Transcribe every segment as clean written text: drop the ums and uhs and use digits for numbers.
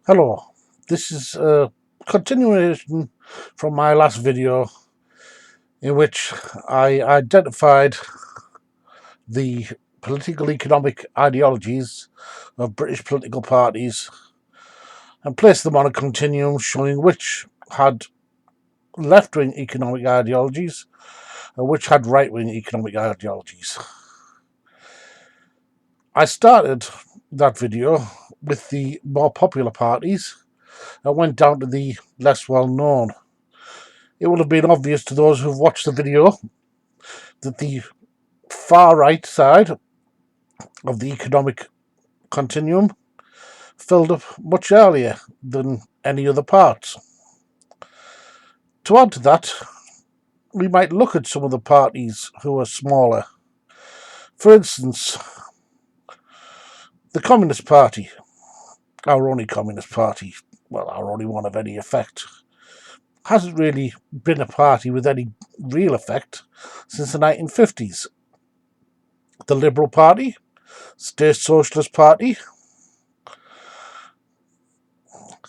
Hello, this is a continuation from my last video in which I identified the political economic ideologies of British political parties and placed them on a continuum showing which had left-wing economic ideologies and which had right-wing economic ideologies. I started that video with the more popular parties and went down to the less well-known. It will have been obvious to those who've watched the video that the far right side of the economic continuum filled up much earlier than any other parts. To add to that, we might look at some of the parties who are smaller. For instance, the Communist Party, our only Communist Party, well, our only one of any effect, hasn't really been a party with any real effect since the 1950s. The Liberal Party, State Socialist Party,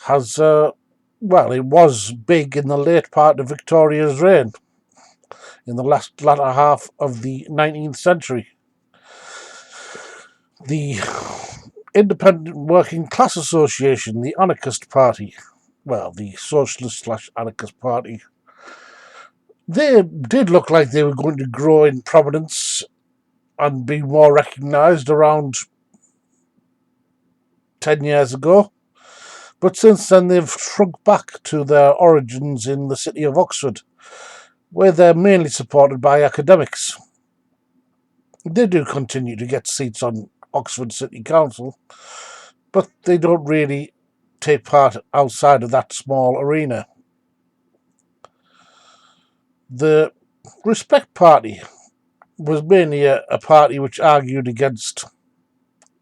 has, well, it was big in the late part of Victoria's reign, in the latter half of the 19th century. The Independent Working Class Association, the Anarchist Party, well, the Socialist/Anarchist Party, they did look like they were going to grow in prominence and be more recognised around 10 years ago. But since then they've shrunk back to their origins in the city of Oxford, where they're mainly supported by academics. They do continue to get seats on Oxford City Council, but they don't really take part outside of that small arena. The Respect Party was mainly a party which argued against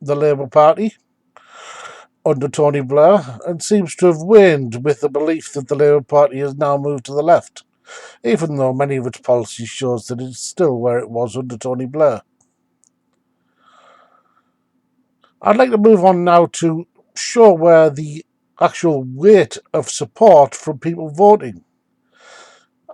the Labour Party under Tony Blair and seems to have waned with the belief that the Labour Party has now moved to the left, even though many of its policies shows that it's still where it was under Tony Blair. I'd like to move on now to show where the actual weight of support from people voting.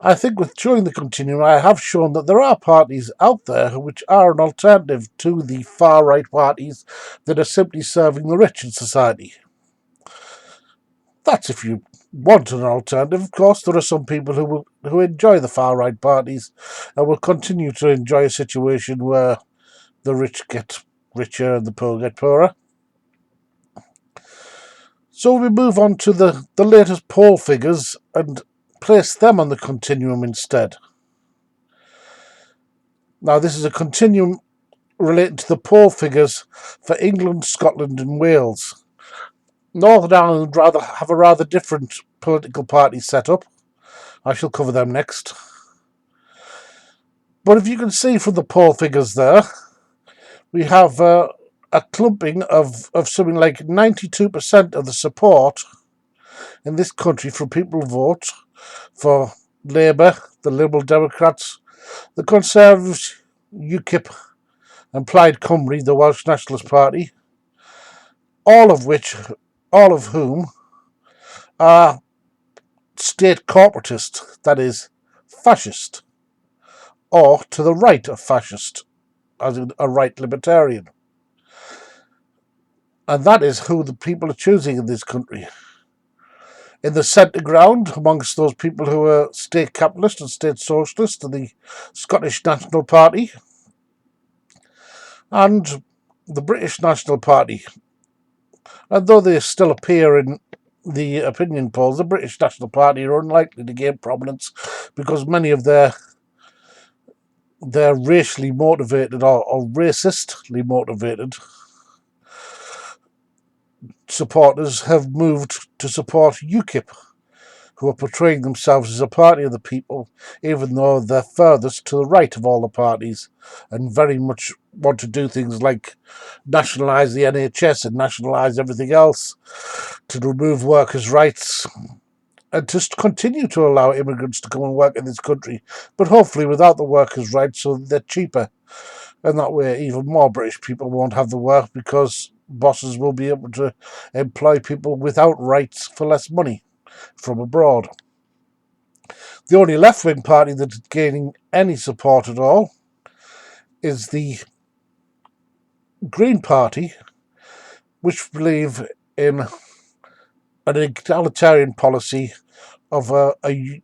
I think with showing the continuum, I have shown that there are parties out there which are an alternative to the far-right parties that are simply serving the rich in society. That's if you want an alternative. Of course, there are some people who enjoy the far-right parties and will continue to enjoy a situation where the rich get richer and the poor get poorer. So we move on to the latest poll figures and place them on the continuum instead. Now, this is a continuum related to the poll figures for England, Scotland and Wales. Northern Ireland have a rather different political party set up. I shall cover them next. But if you can see from the poll figures there, we have a clumping of something like 92% of the support in this country from people who vote for Labour, the Liberal Democrats, the Conservatives, UKIP and Plaid Cymru, the Welsh Nationalist Party, all of whom are state corporatist, that is, fascist, or to the right of fascist, as in a right libertarian. And that is who the people are choosing in this country. In the centre ground, amongst those people who are state capitalist and state socialist, are the Scottish National Party and the British National Party. And though they still appear in the opinion polls, the British National Party are unlikely to gain prominence because many of their racially motivated or racistly motivated supporters have moved to support UKIP, who are portraying themselves as a party of the people, even though they're furthest to the right of all the parties and very much want to do things like nationalise the NHS and nationalise everything else, to remove workers' rights, and to continue to allow immigrants to come and work in this country, but hopefully without the workers' rights so that they're cheaper. And that way even more British people won't have the work, because bosses will be able to employ people without rights for less money from abroad. The only left-wing party that's gaining any support at all is the Green Party, which believe in an egalitarian policy of a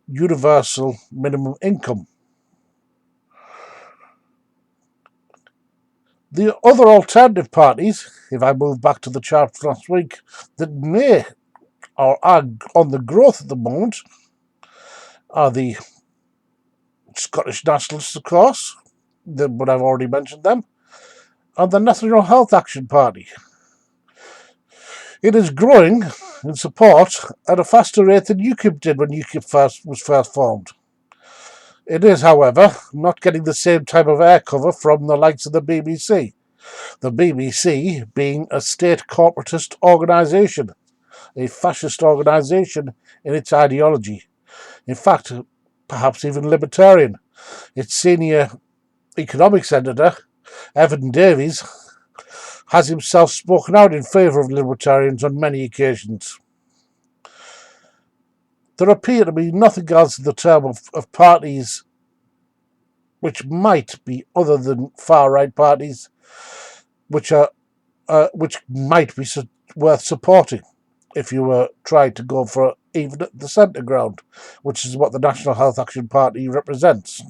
universal minimum income. The other alternative parties, if I move back to the chart from last week, that may or are on the growth at the moment are the Scottish Nationalists, of course, but I've already mentioned them, and the National Health Action Party. It is growing in support at a faster rate than UKIP did when UKIP was first formed. It is, however, not getting the same type of air cover from the likes of the BBC. The BBC being a state corporatist organisation, a fascist organisation in its ideology. In fact, perhaps even libertarian. Its senior economics editor, Evan Davies, has himself spoken out in favour of libertarians on many occasions. There appear to be nothing else in the term of parties which might be other than far-right parties, which might be worth supporting if you were trying to go for even the centre ground, which is what the National Health Action Party represents.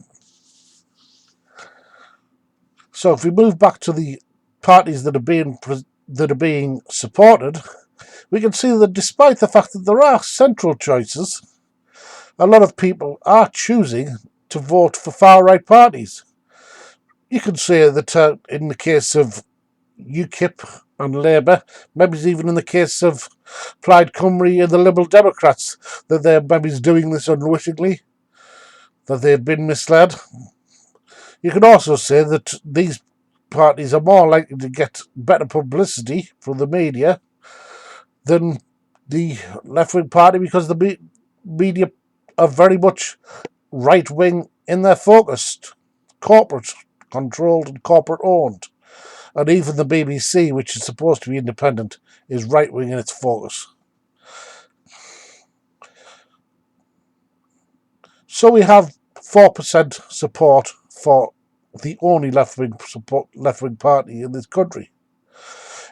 So if we move back to the parties that are being supported, we can see that despite the fact that there are central choices, a lot of people are choosing to vote for far-right parties. You can say that in the case of UKIP and Labour, maybe even in the case of Plaid Cymru and the Liberal Democrats, that they're maybe doing this unwittingly, that they've been misled. You can also say that these parties are more likely to get better publicity from the media than the left-wing party, because the media are very much right-wing in their focus, corporate-controlled and corporate-owned. And even the BBC, which is supposed to be independent, is right-wing in its focus. So we have 4% support for the only left-wing party in this country.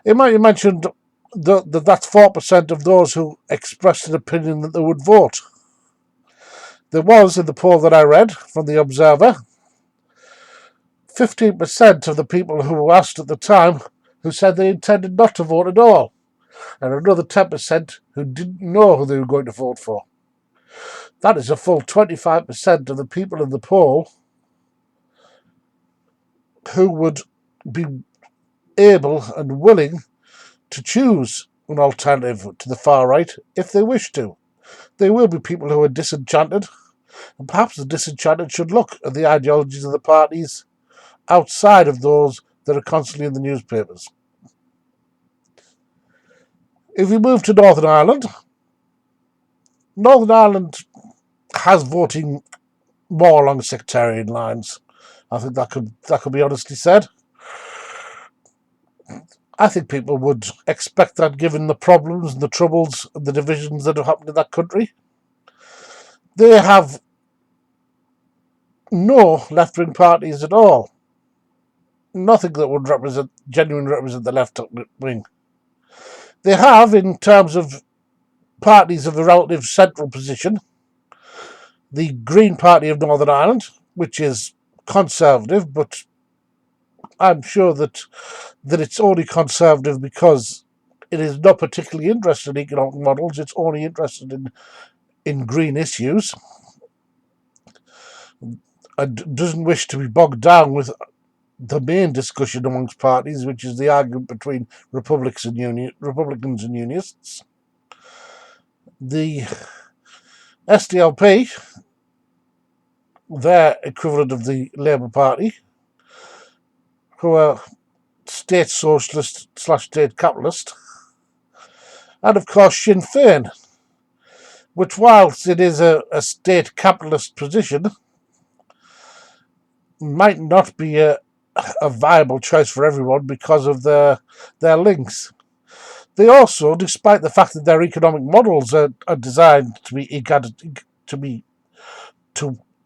It might be mentioned that that's 4% of those who expressed an opinion that they would vote. There was, in the poll that I read from The Observer, 15% of the people who were asked at the time who said they intended not to vote at all, and another 10% who didn't know who they were going to vote for. That is a full 25% of the people in the poll who would be able and willing to choose an alternative to the far right if they wish to. There will be people who are disenchanted, and perhaps the disenchanted should look at the ideologies of the parties outside of those that are constantly in the newspapers. If we move to Northern Ireland has voting more along sectarian lines. I think that could be honestly said. I think people would expect that, given the problems and the troubles and the divisions that have happened in that country. They have no left-wing parties at all. Nothing that would genuinely represent the left wing. They have, in terms of parties of a relative central position, the Green Party of Northern Ireland, which is conservative, but I'm sure that it's only conservative because it is not particularly interested in economic models. It's only interested in green issues, and doesn't wish to be bogged down with the main discussion amongst parties, which is the argument between Republicans and Unionists. The SDLP, their equivalent of the Labour Party, who are state socialist / state capitalist, and of course Sinn Féin, which, whilst it is a state capitalist position, might not be a a viable choice for everyone because of their links. They also, despite the fact that their economic models are designed to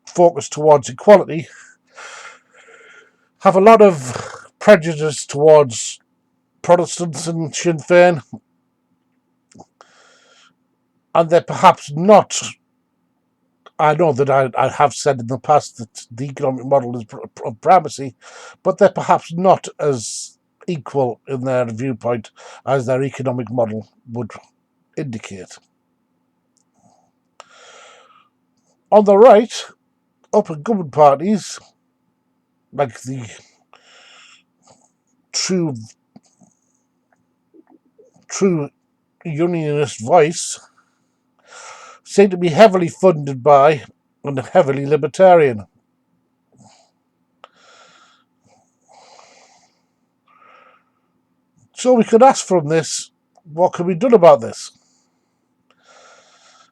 focus towards equality, have a lot of prejudice towards Protestants and Sinn Féin, and they're perhaps not. I know that I have said in the past that the economic model is of primacy, but they're perhaps not as equal in their viewpoint as their economic model would indicate. On the right, upper government parties, like the true unionist voice, seem to be heavily funded by and heavily libertarian. So we could ask from this, what can be done about this?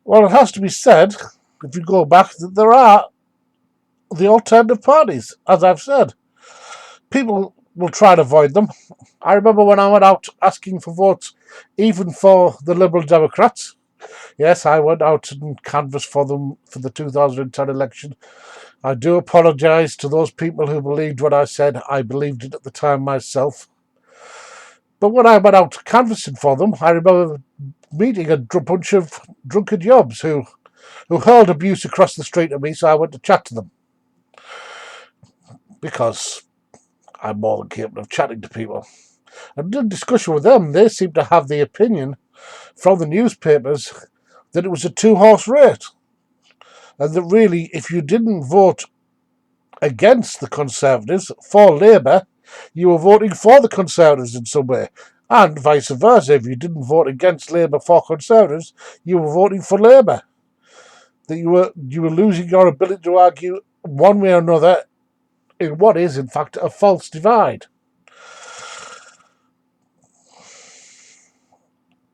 Well, it has to be said, if you go back, that there are the alternative parties, as I've said. People will try to avoid them. I remember when I went out asking for votes, even for the Liberal Democrats. Yes, I went out and canvassed for them for the 2010 election. I do apologise to those people who believed what I said. I believed it at the time myself. But when I went out canvassing for them, I remember meeting a bunch of drunken yobs who hurled abuse across the street at me, so I went to chat to them. Because I'm more than capable of chatting to people. And in discussion with them, they seemed to have the opinion from the newspapers that it was a two-horse race. And that really, if you didn't vote against the Conservatives for Labour, you were voting for the Conservatives in some way. And vice versa, if you didn't vote against Labour for Conservatives, you were voting for Labour. That you were losing your ability to argue one way or another in what is, in fact, a false divide.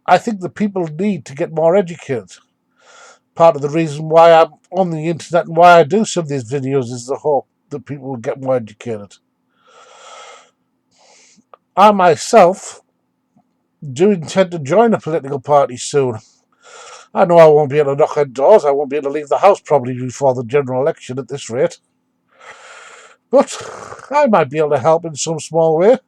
I think that people need to get more educated. Part of the reason why I'm on the internet and why I do some of these videos is the hope that people will get more educated. I myself do intend to join a political party soon. I know I won't be able to knock on doors. I won't be able to leave the house probably before the general election at this rate. But I might be able to help in some small way.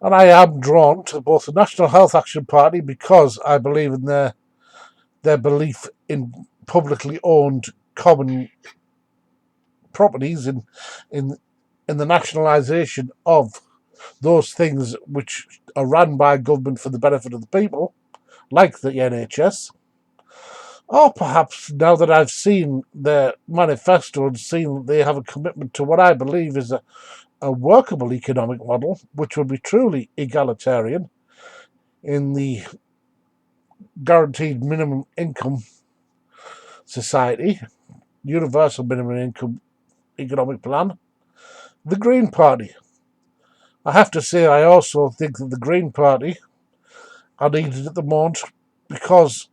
And I am drawn to both the National Health Action Party because I believe in their belief in publicly owned common properties, in the nationalisation of those things which are run by government for the benefit of the people, like the NHS. Or perhaps now that I've seen their manifesto and seen that they have a commitment to what I believe is a workable economic model, which would be truly egalitarian in the guaranteed minimum income society, universal minimum income economic plan, the Green Party. I have to say, I also think that the Green Party are needed at the moment because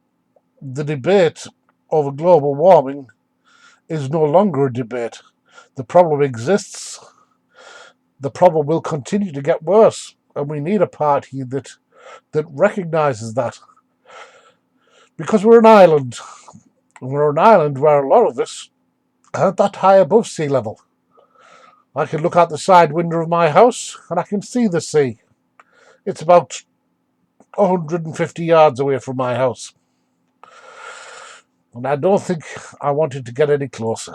the debate over global warming is no longer a debate. The problem exists. The problem will continue to get worse, and we need a party that recognises that. Because we're an island. We're an island where a lot of us aren't that high above sea level. I can look out the side window of my house and I can see the sea. It's about 150 yards away from my house. And I don't think I wanted to get any closer.